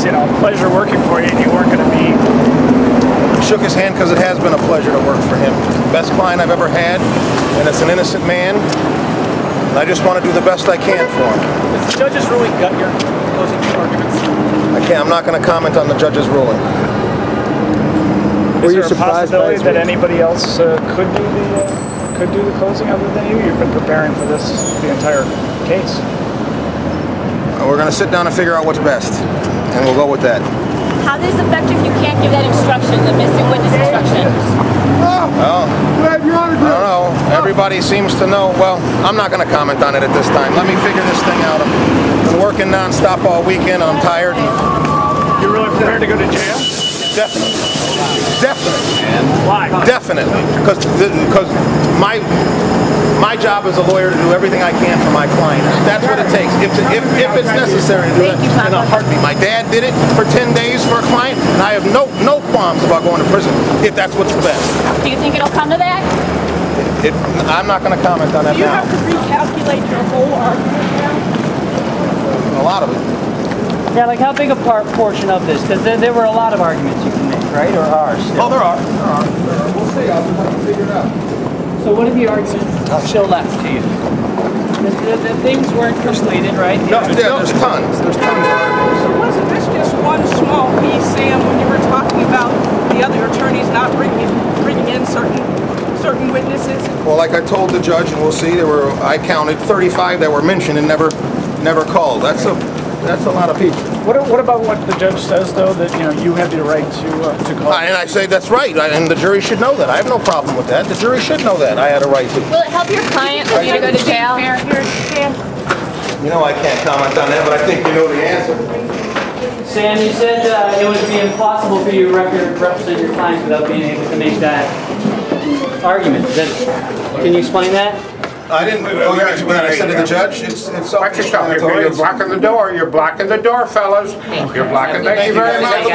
you know, pleasure working for you, and you weren't going to be. Shook his hand because it has been a pleasure to work for him. Best client I've ever had, and it's an innocent man. And I just want to do the best I can for him. Does the judge's ruling gut your closing arguments? I'm not going to comment on the judge's ruling. Is there a possibility that anybody else could do the closing other than you? You've been preparing for this the entire case. We're going to sit down and figure out what's best, and we'll go with that. How does it affect if you can't give that instruction, the missing witness instruction? Well, I don't know. Everybody seems to know. Well, I'm not going to comment on it at this time. Let me figure this thing out. I've been working non-stop all weekend, and I'm tired. You're really prepared to go to jail? Definitely. Definitely. Why? Definitely. Because my job as a lawyer to do everything I can for my client. That's what it takes. If it's necessary to do it in a heartbeat. My dad did it for 10 days for a client, and I have no qualms about going to prison if that's what's best. Do you think it'll come to that? I'm not going to comment on that now. Do you have to recalculate your whole argument now? A lot of it. Yeah, like how big a portion of this? Because there were a lot of arguments you can make, right? Or are still? Oh, there are. We'll see. I'll just have to figure it out. So what are the arguments still left to you? The things weren't completed, right? No, there's tons. There's tons of arguments. So wasn't this just one small piece, Sam, when you were talking about the other attorneys not bringing in certain witnesses? Well, like I told the judge, and we'll see, I counted 35 that were mentioned and never called. That's a lot of people. What about what the judge says, though, that you have the right to call? And I say that's right, and the jury should know that. I have no problem with that. The jury should know that I had a right to. Will it help your client for you to go to jail? You know I can't comment on that, but I think you know the answer. Sam, you said it would be impossible for you to represent your clients without being able to make that argument. Can you explain that? I didn't. Oh, yeah, when I said to the judge, it's Watch yourself. You're blocking the door. You're blocking the door, fellas. You're blocking. Thank you very much.